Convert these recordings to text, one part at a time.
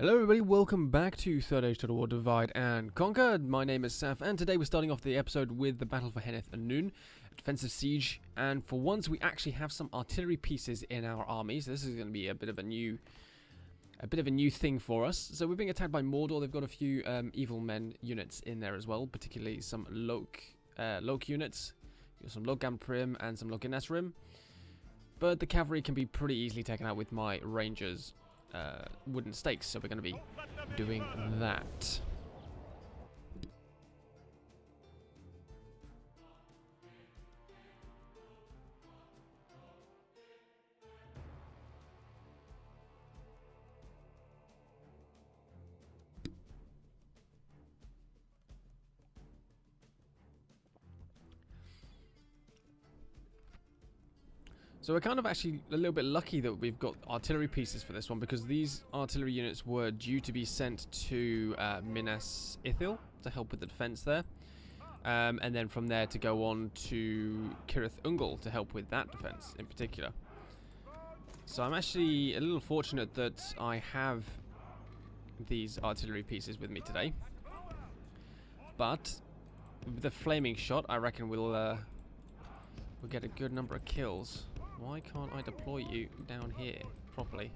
Hello everybody, welcome back to Third Age Total War Divide and Conquer. My name is Saf, and today we're starting off the episode with the battle for Henneth and Anun, defensive siege, and for once we actually have some artillery pieces in our armies. This is going to be a bit of a new thing for us. So we're being attacked by Mordor. They've got a few evil men units in there as well, particularly some Lok units. Some Logam Prim and some Loginasrim. But the cavalry can be pretty easily taken out with my rangers. Wooden stakes, so we're going to be doing that. So we're kind of actually a little bit lucky that we've got artillery pieces for this one, because these artillery units were due to be sent to Minas Ithil to help with the defense there. And then from there to go on to Cirith Ungol to help with that defense in particular. So I'm actually a little fortunate that I have these artillery pieces with me today. But with the flaming shot, I reckon we'll get a good number of kills. Why can't I deploy you down here properly?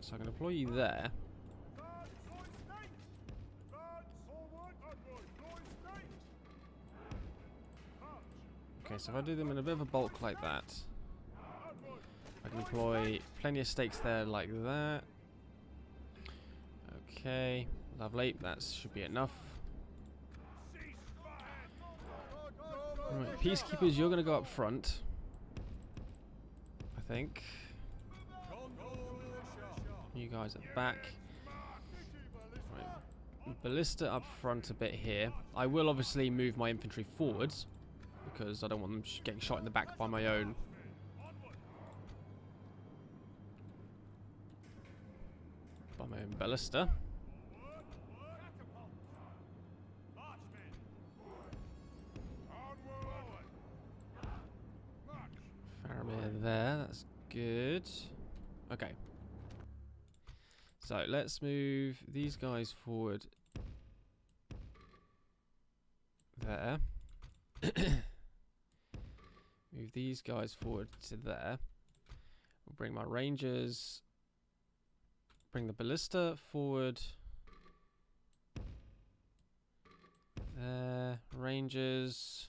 So I can deploy you there. Okay, so if I do them in a bit of a bulk like that, I can deploy plenty of stakes there like that. Okay, lovely. That should be enough. Right, peacekeepers, you're going to go up front, I think. You guys at the back. Right. Ballista up front a bit here. I will obviously move my infantry forwards, because I don't want them getting shot in the back by my own. Ballista. Faramir there, that's good. Okay. So let's move these guys forward there. Move these guys forward to there. We'll bring my rangers. Bring the ballista forward. There. Rangers.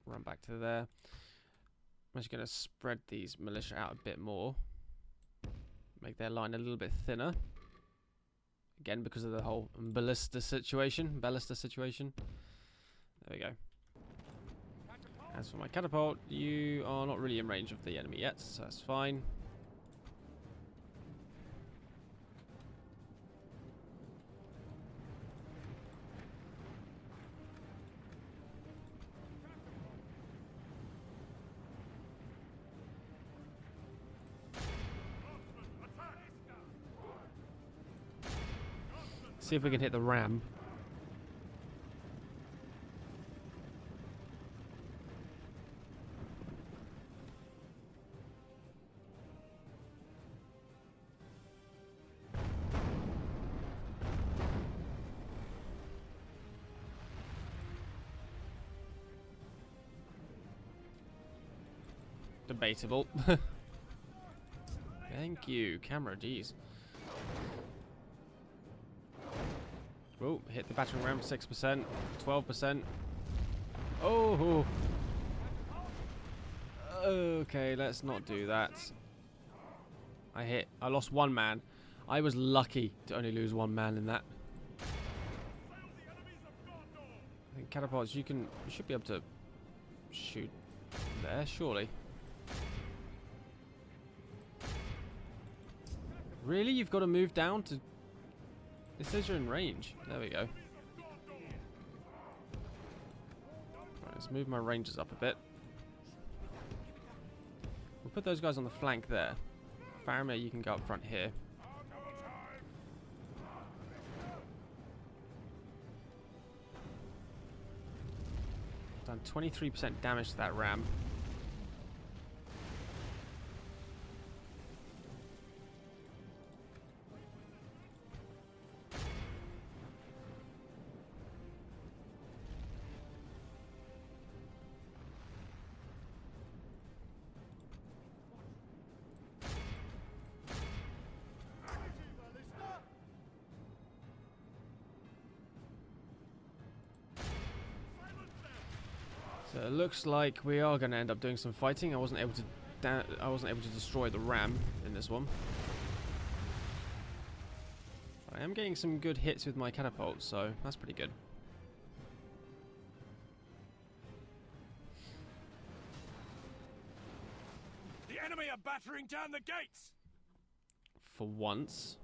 Run back to there. I'm just going to spread these militia out a bit more. Make their line a little bit thinner. Again, because of the whole ballista situation. There we go. As for my catapult, you are not really in range of the enemy yet, so that's fine. See if we can hit the ram. Debatable. Thank you, camera, jeez. Oh, hit the battering ram, 6%, 12%. Oh! Okay, let's not do that. I lost one man. I was lucky to only lose one man in that. I think catapults, you should be able to shoot there, surely. Really? You've got to move down to... It says you're in range. There we go. Right, let's move my rangers up a bit. We'll put those guys on the flank there. Faramir, you can go up front here. Done 23% damage to that ram. So it looks like we are going to end up doing some fighting. I wasn't able to destroy the ram in this one. I am getting some good hits with my catapult, so that's pretty good. The enemy are battering down the gates. For once.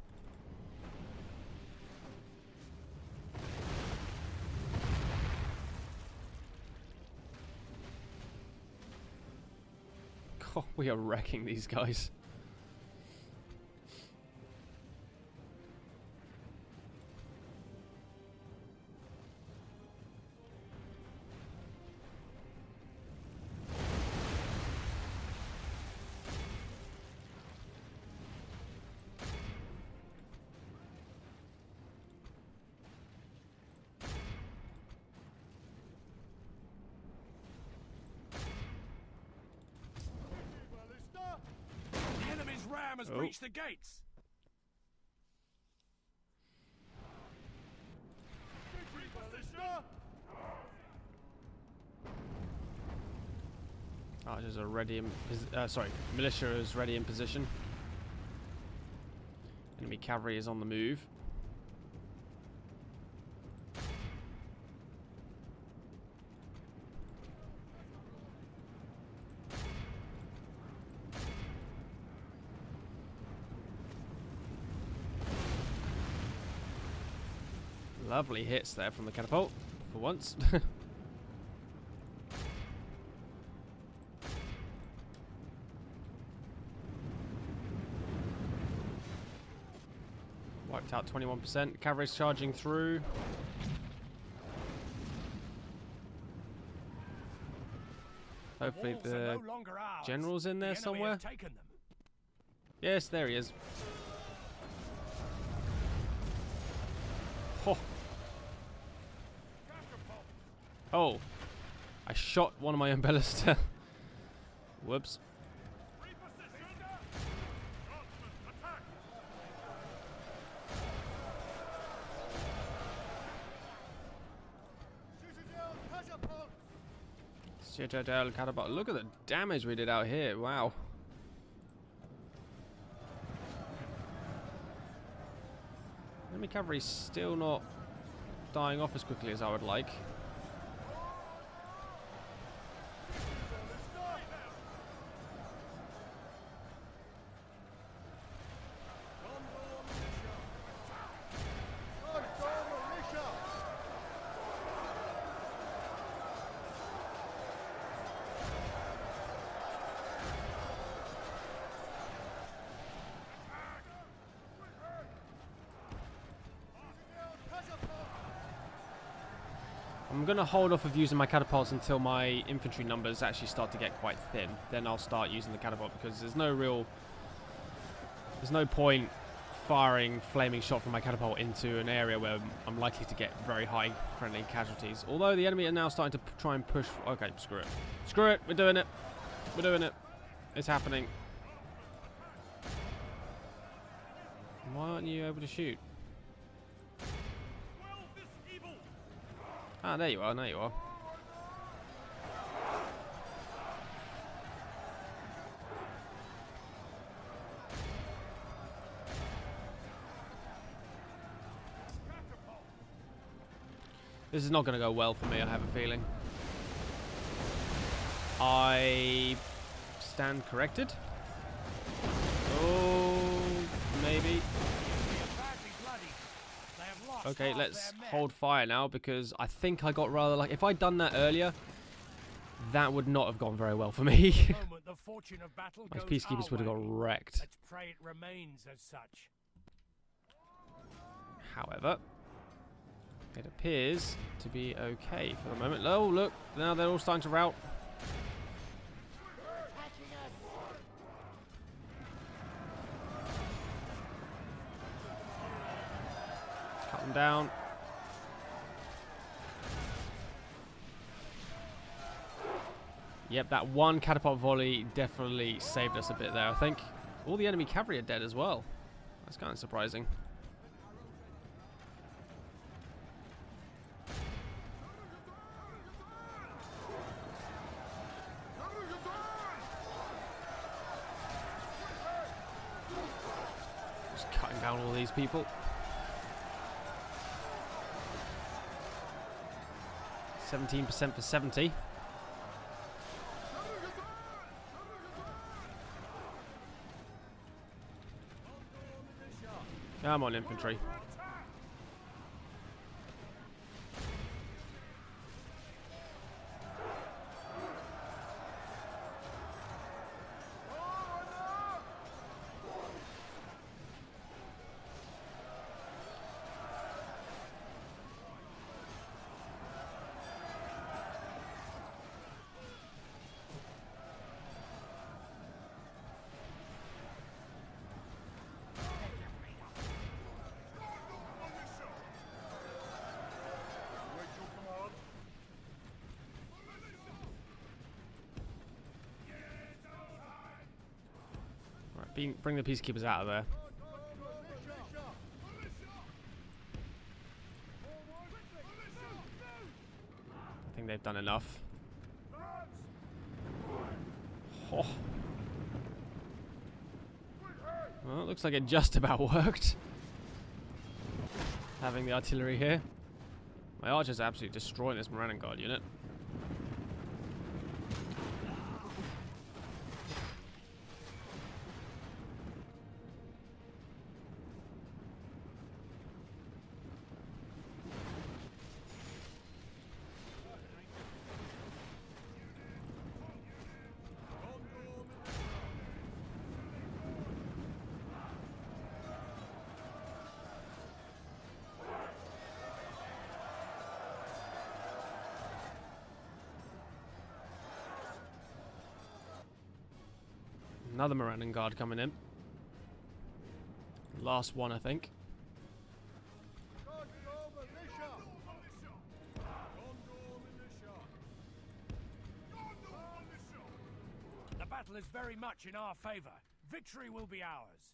God, we are wrecking these guys. Ram has breached the gates. Archers are ready in militia is ready in position. Enemy cavalry is on the move. Lovely hits there from the catapult, for once. Wiped out 21%. Cavalry's charging through. Hopefully the general's in there somewhere. Yes, there he is. Oh. Oh, I shot one of my own ballista. Whoops. Citadel catapult. Look at the damage we did out here. Wow. Enemy cavalry's still not dying off as quickly as I would like. I'm going to hold off of using my catapults until my infantry numbers actually start to get quite thin. Then I'll start using the catapult, because there's no point firing flaming shot from my catapult into an area where I'm likely to get very high friendly casualties. Although the enemy are now starting to try and push. Okay, screw it. Screw it. We're doing it. We're doing it. It's happening. Why aren't you able to shoot? Ah, there you are, there you are. This is not going to go well for me, I have a feeling. I stand corrected. Oh, maybe. Okay, let's hold fire now, because I think I got rather like... If I'd done that earlier, that would not have gone very well for me. My peacekeepers would have got wrecked. Let's pray it remains as such. However, It appears to be okay for the moment. Oh, look. Now they're all starting to rout. Cut them down. Yep, that one catapult volley definitely saved us a bit there, I think. All the enemy cavalry are dead as well. That's kind of surprising. Just cutting down all these people. 17% for 70. Come on, infantry. Bring the peacekeepers out of there. I think they've done enough. Oh. Well, it looks like it just about worked. Having the artillery here. My archers are absolutely destroying this Morannon Guard unit. Another Morannon Guard coming in. Last one, I think. The battle is very much in our favor. Victory will be ours.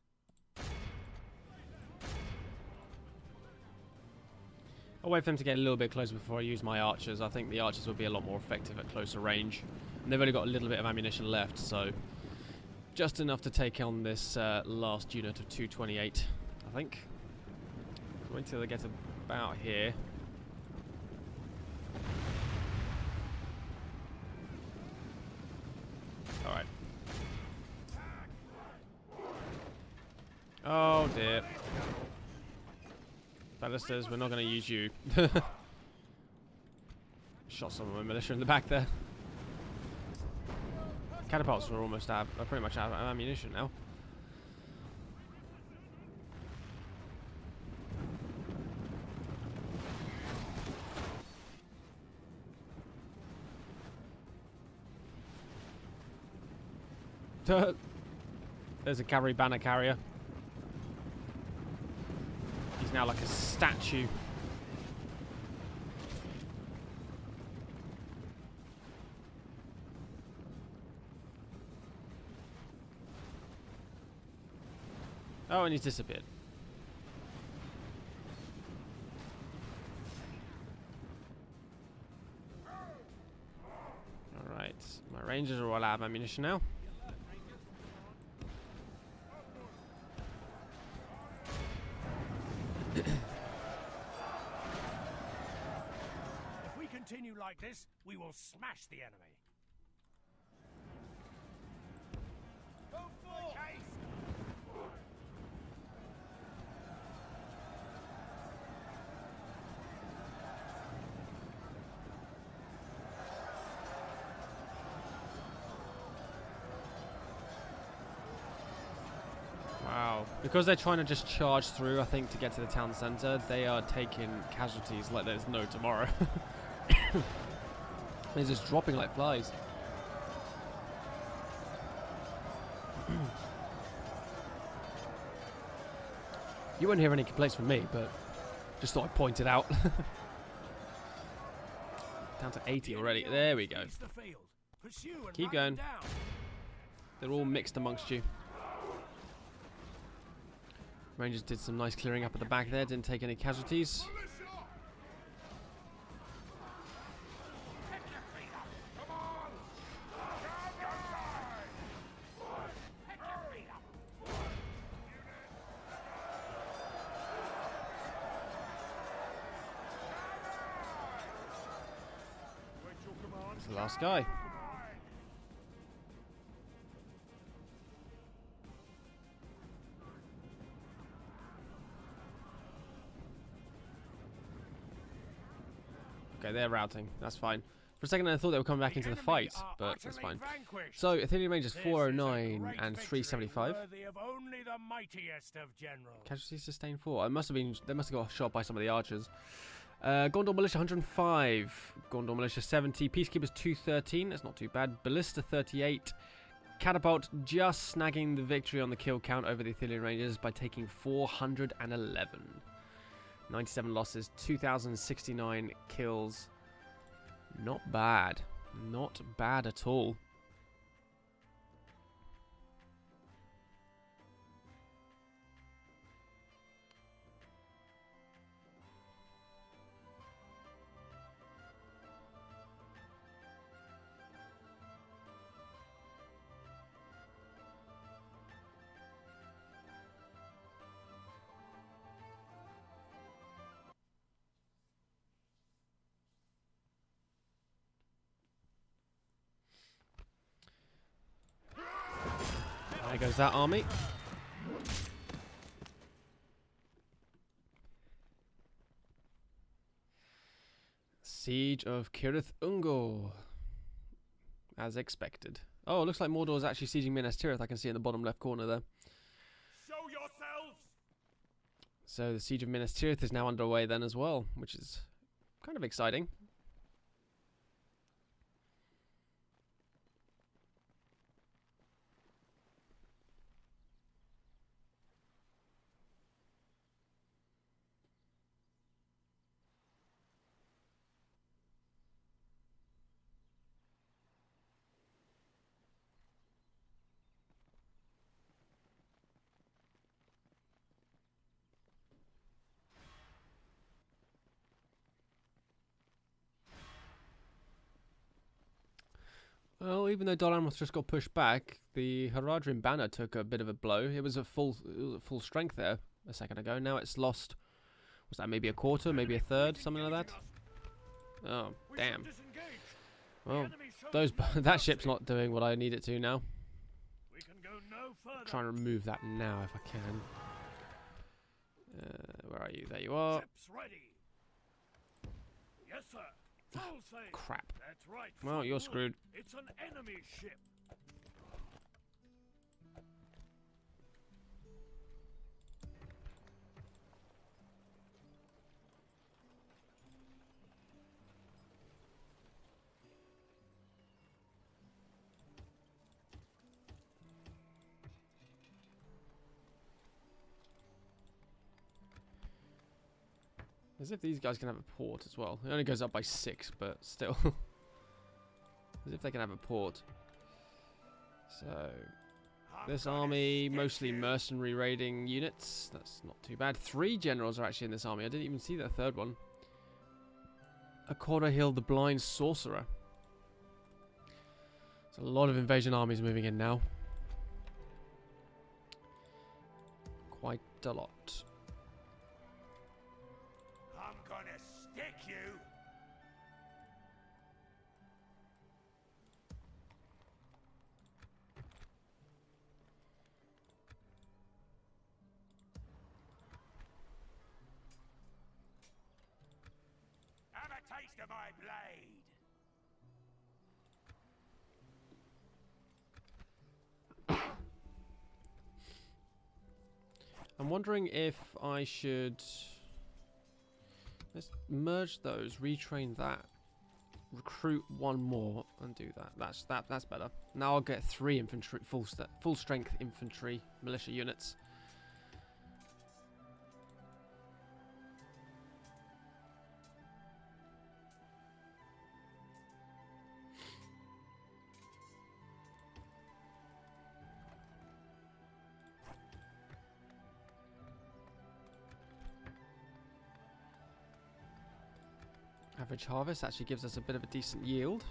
I'll wait for them to get a little bit closer before I use my archers. I think the archers will be a lot more effective at closer range. And they've only got a little bit of ammunition left, so just enough to take on this last unit of 228, I think. Wait till they get about here. Alright. Oh dear. Ballisters, we're not going to use you. Shot some of my militia in the back there. Catapults are almost out, are pretty much out of ammunition now. There's a cavalry banner carrier. He's now like a statue. Oh, and he's disappeared. Alright, my rangers are all out of ammunition now. If we continue like this, we will smash the enemy. Wow. Because they're trying to just charge through, I think, to get to the town centre, they are taking casualties like there's no tomorrow. They're just dropping like flies. You won't hear any complaints from me, but just thought I'd point it out. Down to 80 already. There we go. Keep going. They're all mixed amongst you. Rangers did some nice clearing up at the back there. Didn't take any casualties. That's the last guy. Okay, they're routing. That's fine. For a second I thought they were coming back into the fight, but that's fine. So, Athenian Rangers 409 and 375. Casualties sustained 4. They must have got shot by some of the archers. Gondor Militia 105. Gondor Militia 70. Peacekeepers 213. That's not too bad. Ballista 38. Catapult just snagging the victory on the kill count over the Athenian Rangers by taking 411. 97 losses, 2,069 kills. Not bad. Not bad at all. There goes that army. Siege of Cirith Ungor. As expected. Oh, it looks like Mordor is actually sieging Minas Tirith. I can see in the bottom left corner there. Show yourselves! So the siege of Minas Tirith is now underway then as well, which is kind of exciting. Well, even though Dol just got pushed back, the Haradrim banner took a bit of a blow. It was at full strength there a second ago. Now it's lost. Was that maybe a quarter, maybe a third, something like that? Oh, damn. Well, that ship's not doing what I need it to now. Try and remove that now if I can. Where are you? There you are. Yes, sir. Crap. That's right. Well, you're screwed. It's an enemy ship. As if these guys can have a port as well. It only goes up by 6, but still. As if they can have a port. So, this army, mostly mercenary raiding units. That's not too bad. 3 generals are actually in this army. I didn't even see that third one. Hill, the Blind Sorcerer. There's a lot of invasion armies moving in now. Quite a lot. I'm gonna stick you. Have a taste of my blade. I'm wondering if I should... Let's merge those, retrain that, recruit one more, and do that. That's better. Now I'll get 3 infantry, full strength infantry militia units. Average harvest actually gives us a bit of a decent yield.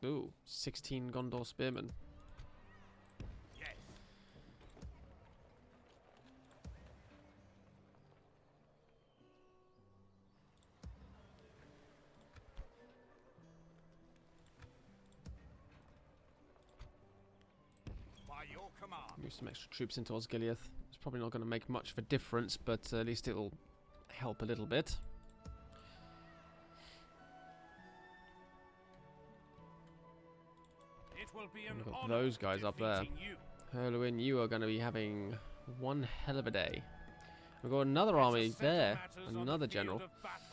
Ooh, 16 Gondor spearmen. Yes. By your command. Move some extra troops into Osgiliath. It's probably not going to make much of a difference, but at least it'll help a little bit. It will be an We've got honor those guys up there. defeating you. Hirluin, you are going to be having one hell of a day. We've got another army Better settle there, matters on the another field general. of battle.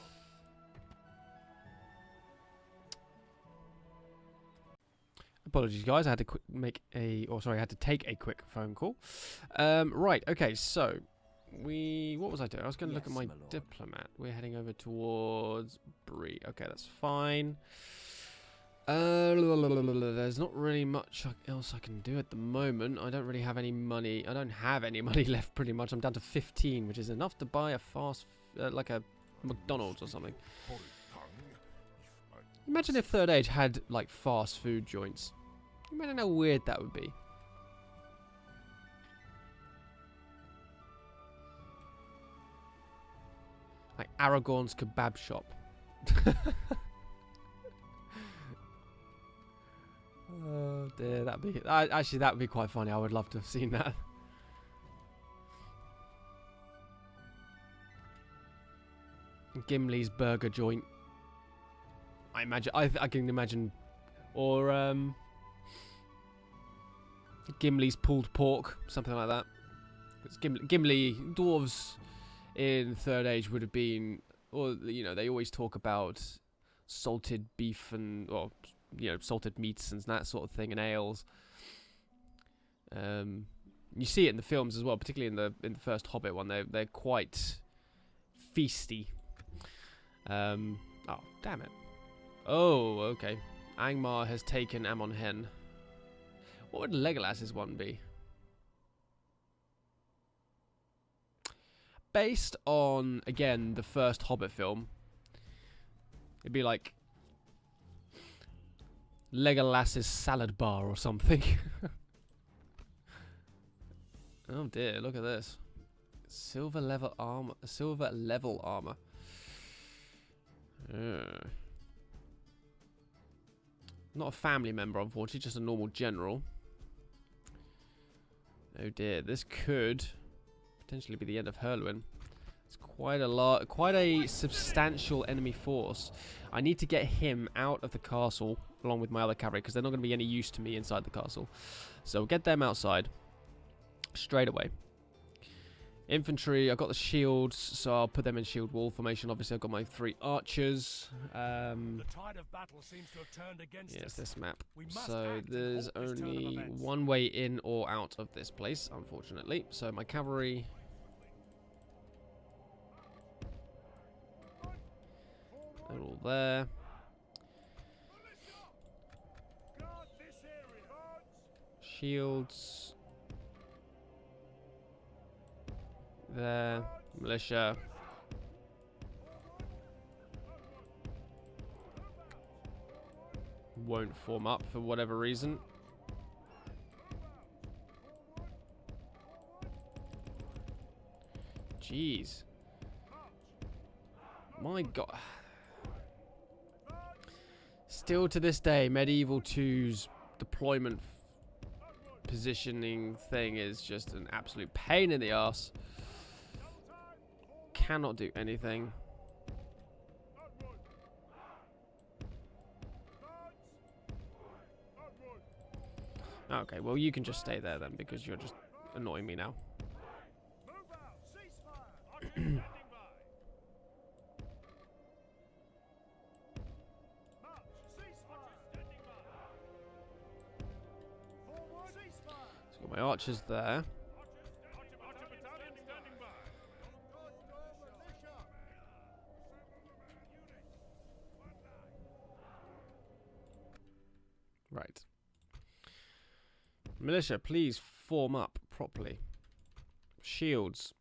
Apologies, guys. I had to I had to take a quick phone call. Right. Okay. So, what was I doing? I was going to look at my diplomat. We're heading over towards Bree. Okay, that's fine. There's not really much else I can do at the moment. I don't really have any money. I don't have any money left, pretty much. I'm down to 15, which is enough to buy a fast, like a McDonald's or something. Imagine if Third Age had, like, fast food joints. Imagine how weird that would be. Like Aragorn's kebab shop. Oh dear, actually that would be quite funny. I would love to have seen that. Gimli's burger joint. I can imagine, or Gimli's pulled pork, something like that. Because Gimli dwarves in Third Age would have been, or you know, they always talk about salted beef and, or you know, salted meats and that sort of thing, and ales. You see it in the films as well, particularly in the first Hobbit one. They're quite feasty. Oh damn it! Oh okay. Angmar has taken Amon Hen. What would Legolas's one be? Based on, again, the first Hobbit film, it'd be like Legolas's salad bar or something. Oh dear, look at this. Silver level armor. Silver level armor. Not a family member, unfortunately, just a normal general. Oh dear, this could potentially be the end of Hirluin. It's quite a substantial enemy force. I need to get him out of the castle along with my other cavalry, because they're not going to be any use to me inside the castle. So get them outside straight away. Infantry, I've got the shields, so I'll put them in shield wall formation. Obviously, I've got my 3 archers. The tide of battle seems to have turned against us. Yes, this map. We must So act and there's halt this turn of only events. one way in or out of this place, unfortunately. So my cavalry. They're all there. Guard this area. Shields. There. Militia. Won't form up for whatever reason. Jeez. My god. Still to this day, Medieval 2's deployment positioning thing is just an absolute pain in the ass. Cannot do anything. Okay, well you can just stay there then, because you're just annoying me now. Move out! Ceasefire! Archers standing by! March! Ceasefire! Standing by! Forward! Ceasefire! So got my archers there. Archer battalion standing by! Right. Militia, please form up properly. Shields.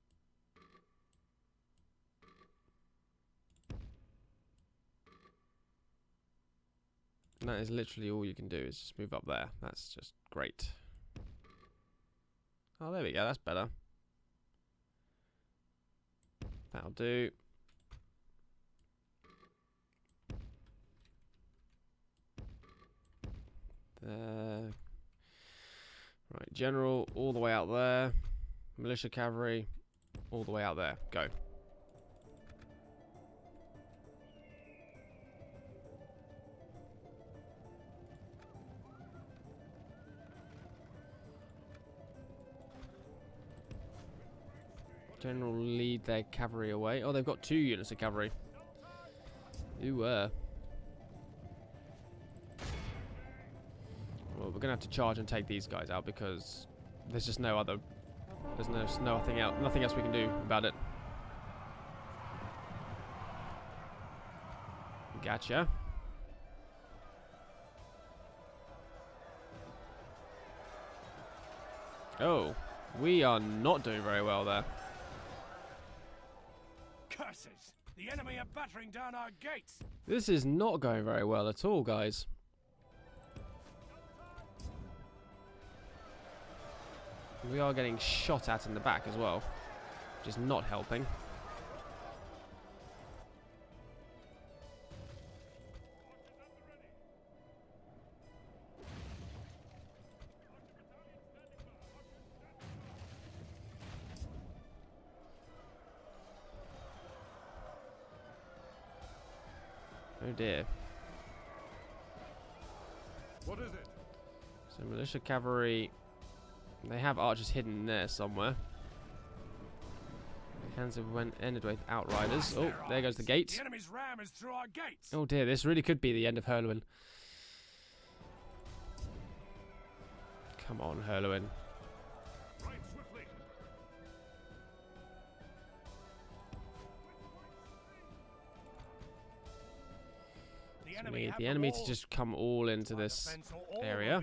And that is literally all you can do, is just move up there. That's just great. Oh, there we go. That's better. That'll do. There. Right, general all the way out there. Militia cavalry all the way out there. Go. General lead their cavalry away. Oh, they've got 2 units of cavalry. Ooh, Well, we're gonna have to charge and take these guys out because there's just no other. There's nothing else we can do about it. Gotcha. Oh, we are not doing very well there. Curses! The enemy are battering down our gates! This is not going very well at all, guys. We are getting shot at in the back as well, which is not helping. Oh dear. What is it? So militia cavalry, they have archers hidden there somewhere. The hands have ended with outriders. Oh, there goes the gate. The enemy's ram is through our gates. Oh dear, this really could be the end of Hirluin. Come on, Hirluin. Right swiftly. We need the enemy to just come all into this area.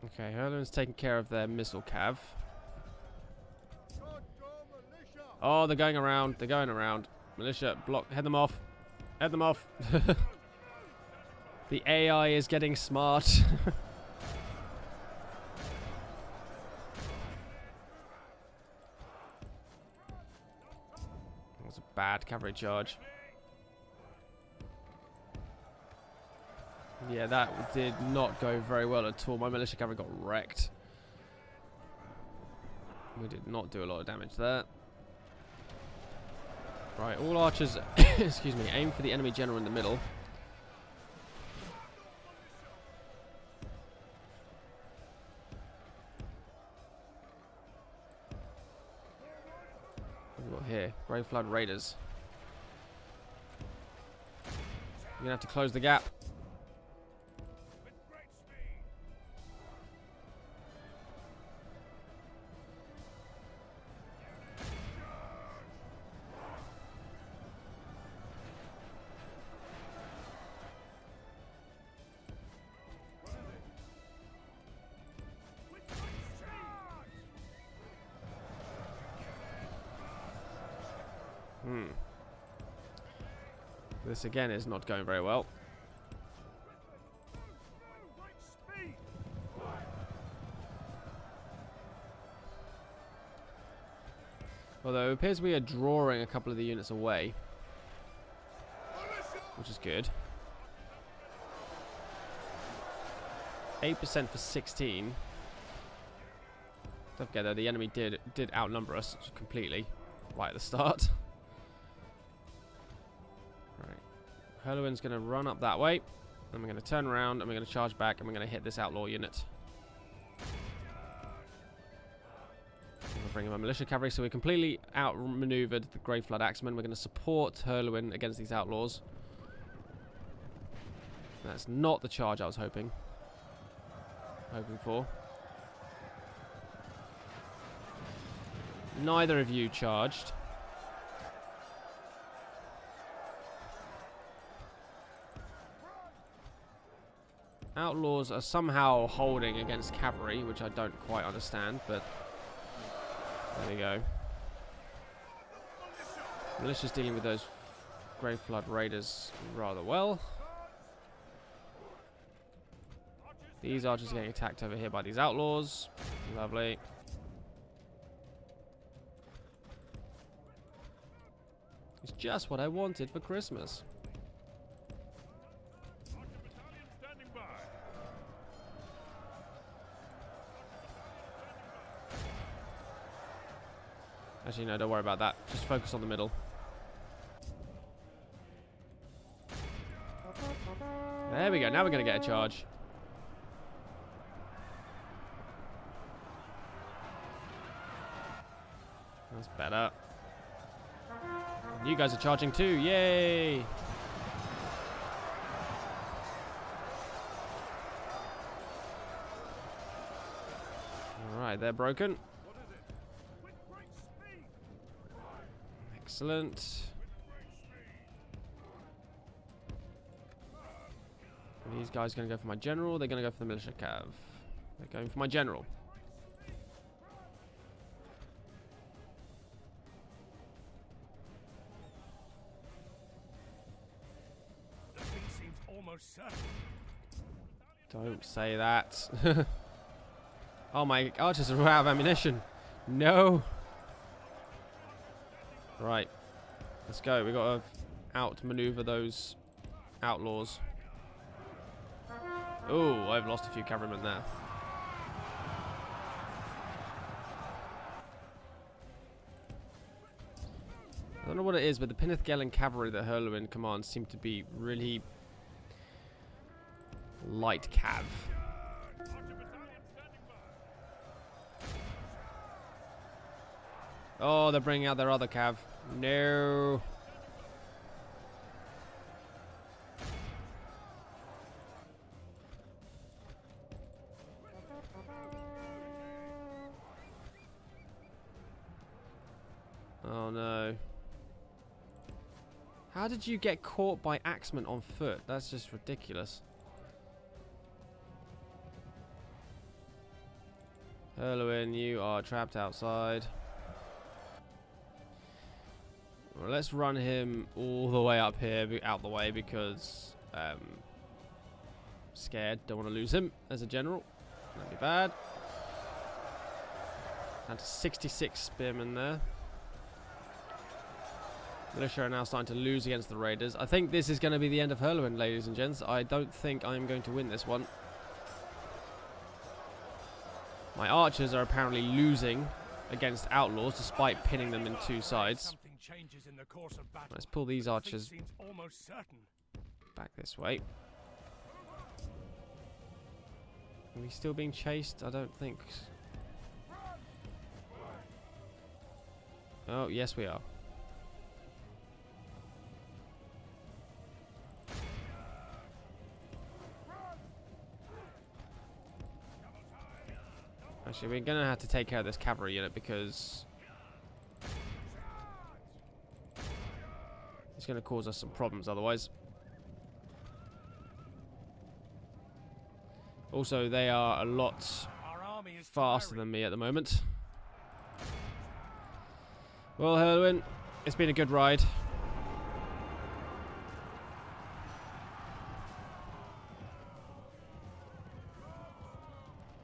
Okay, Hirluin's taking care of their missile cav. Oh, they're going around. They're going around. Militia, block. Head them off. Head them off. The AI is getting smart. That was a bad cavalry charge. Yeah, that did not go very well at all. My militia cavalry got wrecked. We did not do a lot of damage there. Right, all archers, excuse me, aim for the enemy general in the middle. What have we got here? Grey Flood Raiders. You're gonna have to close the gap. This again is not going very well. Although it appears we are drawing a couple of the units away, which is good. 8% for 16. Don't forget though, the enemy did outnumber us completely right at the start. Right. Hirluin's going to run up that way. And we're going to turn around and we're going to charge back and we're going to hit this outlaw unit. We'll bring in my militia cavalry. So we completely outmaneuvered the Grey Flood Axemen. We're going to support Hirluin against these outlaws. That's not the charge I was hoping for. Neither of you charged. Outlaws are somehow holding against cavalry, which I don't quite understand, but there we go. Militia's dealing with those Grey Flood Raiders rather well. These archers are getting attacked over here by these outlaws. Lovely. It's just what I wanted for Christmas. Actually, no, don't worry about that. Just focus on the middle. There we go. Now we're going to get a charge. That's better. You guys are charging too. Yay! Alright, they're broken. Excellent. And these guys are going to go for my general. They're going to go for the militia cav. They're going for my general. Don't say that. Oh, my archers are out of ammunition. No. Right. Let's go. We've got to outmaneuver those outlaws. Oh, I've lost a few cavalrymen there. I don't know what it is, but the Pinithgelen cavalry that Hirluin commands seem to be really light cav. Oh, they're bringing out their other cav. No. Oh no. How did you get caught by axemen on foot? That's just ridiculous. Hirluin, you are trapped outside. Well, let's run him all the way up here, out the way, because scared. Don't want to lose him as a general. That'd be bad. Down to 66 spearmen there. Militia are now starting to lose against the raiders. I think this is going to be the end of Hirluin, ladies and gents. I don't think I'm going to win this one. My archers are apparently losing against outlaws despite pinning them in two sides. Let's pull these archers back this way. Are we still being chased? I don't think. Oh, yes we are. Actually, we're going to have to take care of this cavalry unit because it's going to cause us some problems otherwise. Also, they are a lot faster than me at the moment. Well, Hirluin, it's been a good ride.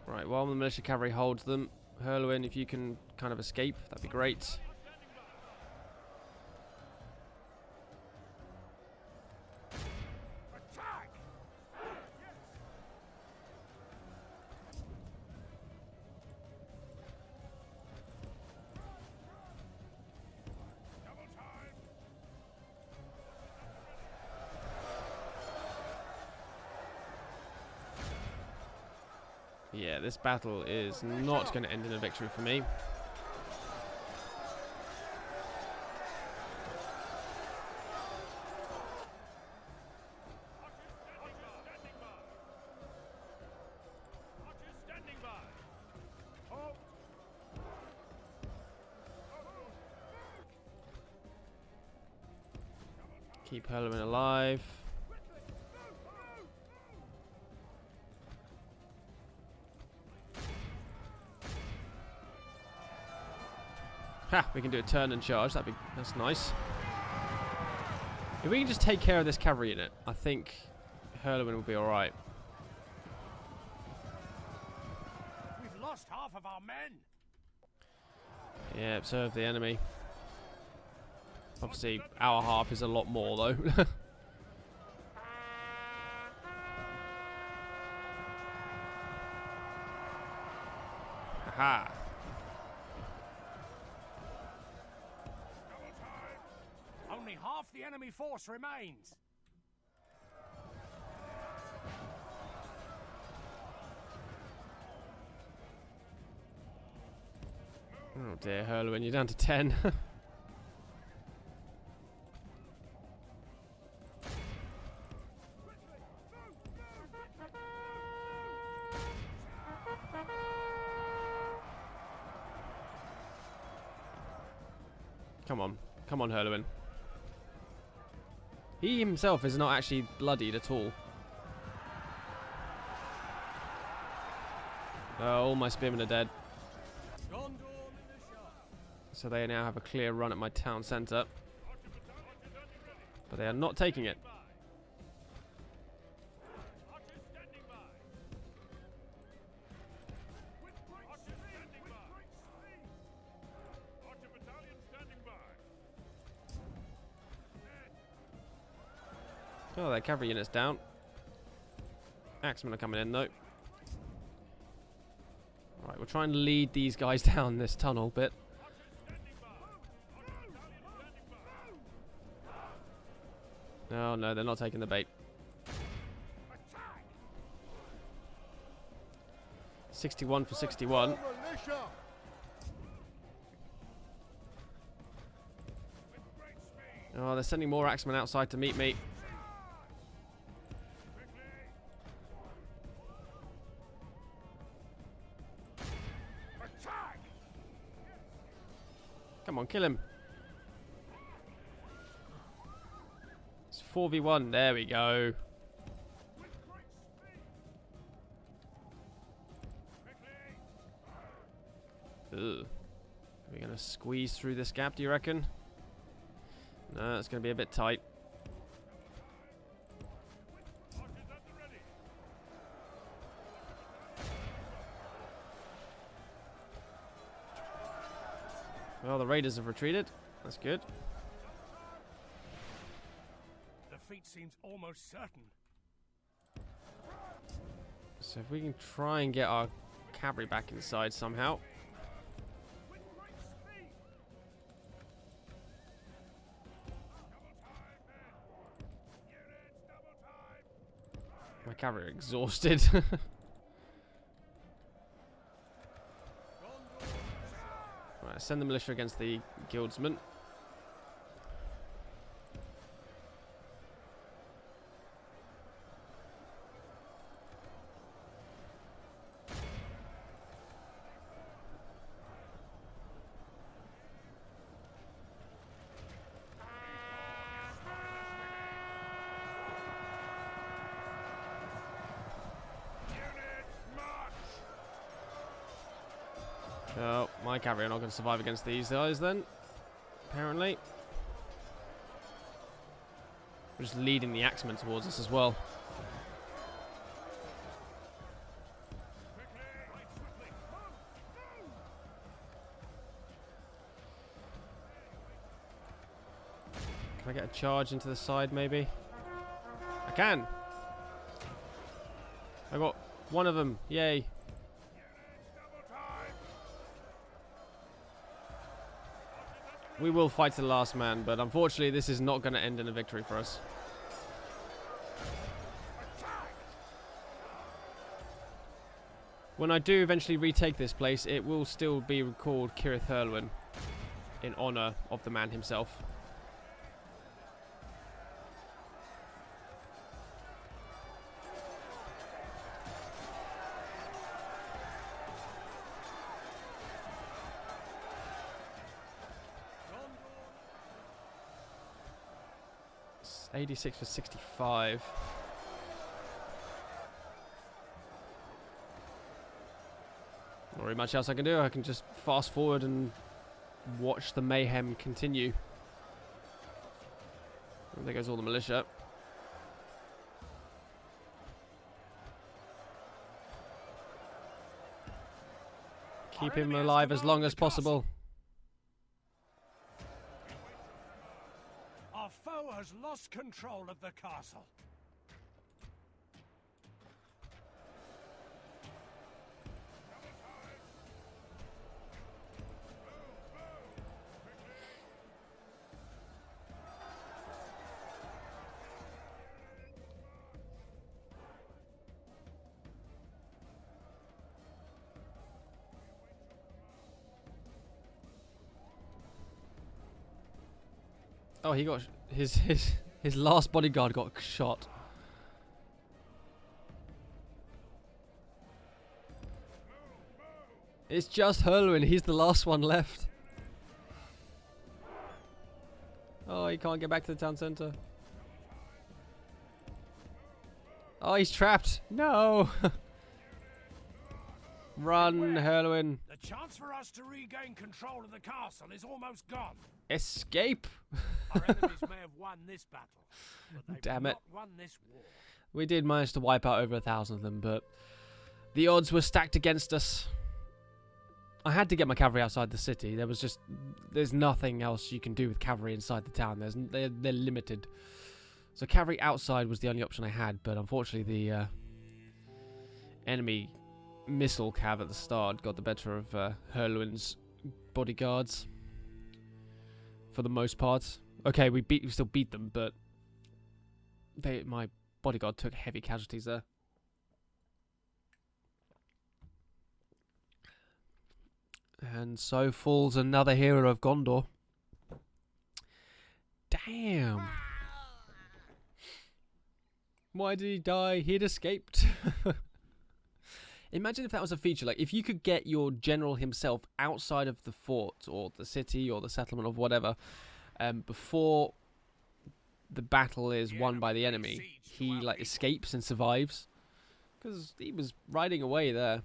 Right, while the militia cavalry holds them, Hirluin, if you can kind of escape, that'd be great. Yeah, this battle is not going to end in a victory for me. Keep Hirluin alive. Ha! We can do a turn and charge. That's nice. If we can just take care of this cavalry unit, I think Hirluin will be all right. We've lost half of our men. Yeah, observe the enemy. Obviously, our half is a lot more, though. Aha! Only half the enemy force remains. Oh dear, Hirluin, you're down to 10. Come on, Hirluin. He himself is not actually bloodied at all. All my spearmen are dead. So they now have a clear run at my town centre. But they are not taking it. Oh, their cavalry unit's down. Axemen are coming in though. Right, we'll try and lead these guys down this tunnel bit. Oh no, they're not taking the bait. 61 for 61. Oh, they're sending more axemen outside to meet me. Come on, kill him. It's 4v1. There we go. Ugh. Are we going to squeeze through this gap, do you reckon? No, it's going to be a bit tight. Well, the raiders have retreated. That's good. Defeat seems almost certain. So if we can try and get our cavalry back inside somehow. My cavalry are exhausted. Right, send the militia against the guildsmen. Oh, my cavalry are not going to survive against these guys then, apparently. We're just leading the axemen towards us as well. Can I get a charge into the side maybe? I can! I got one of them, yay! We will fight to the last man, but unfortunately this is not going to end in a victory for us. When I do eventually retake this place, it will still be called Cirith Hirluin, in honor of the man himself. It's 86 for 65. Not really much else I can do. I can just fast forward and watch the mayhem continue. Oh, there goes all the militia. Keep him alive as long as possible. Our foe has lost control of the castle. Oh, he got his last bodyguard got shot. It's just Hirluin. He's the last one left. Oh, he can't get back to the town center. Oh, he's trapped. No. Run, Hirluin. The chance for us to regain control of the castle is almost gone. Escape. Our enemies may have won this battle, but they've Damn it. not won this war. We did manage to wipe out over 1,000 of them, but the odds were stacked against us. I had to get my cavalry outside the city. There's nothing else you can do with cavalry inside the town. They're limited. So cavalry outside was the only option I had, but unfortunately the enemy missile cav at the start got the better of Hirluin's bodyguards for the most part. Okay, we still beat them, but my bodyguard took heavy casualties there. And so falls another hero of Gondor. Damn. Why did he die? He'd escaped. Imagine if that was a feature. Like, if you could get your general himself outside of the fort or the city or the settlement or whatever, before the battle is won by the enemy, he like escapes and survives. Because he was riding away there.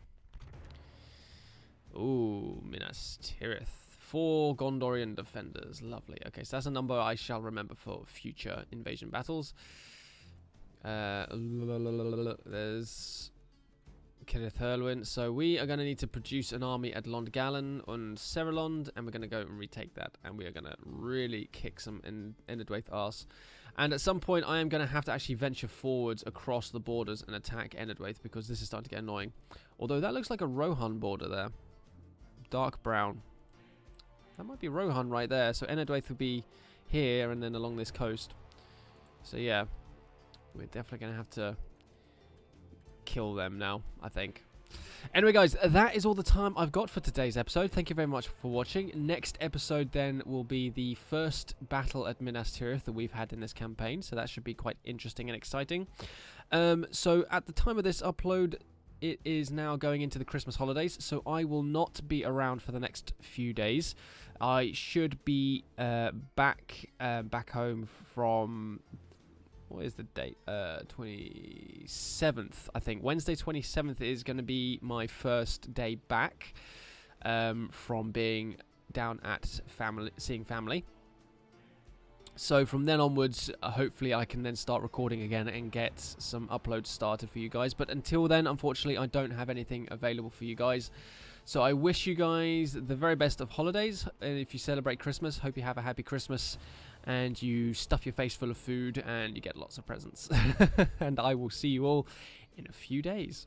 Ooh, Minas Tirith. 4 Gondorian defenders. Lovely. Okay, so that's a number I shall remember for future invasion battles. There's Cirith Hirluin. So we are going to need to produce an army at Londgalen and Cerilond, and we're going to go and retake that, and we are going to really kick some Enedwaith arse. And at some point I am going to have to actually venture forwards across the borders and attack Enedwaith, because this is starting to get annoying. Although that looks like a Rohan border there. Dark brown. That might be Rohan right there. So Enedwaith will be here and then along this coast. So yeah, we're definitely going to have to kill them now, I think. Anyway, guys, that is all the time I've got for today's episode. Thank you very much for watching. Next episode then will be the first battle at Minas Tirith that we've had in this campaign, so that should be quite interesting and exciting. So at the time of this upload, it is now going into the Christmas holidays, so I will not be around for the next few days. I should be back home from... What is the date? 27th, I think. Wednesday 27th is going to be my first day back from being down at seeing family. So from then onwards, hopefully I can then start recording again and get some uploads started for you guys. But until then, unfortunately, I don't have anything available for you guys. So I wish you guys the very best of holidays. And if you celebrate Christmas, hope you have a happy Christmas. And you stuff your face full of food and you get lots of presents. And I will see you all in a few days.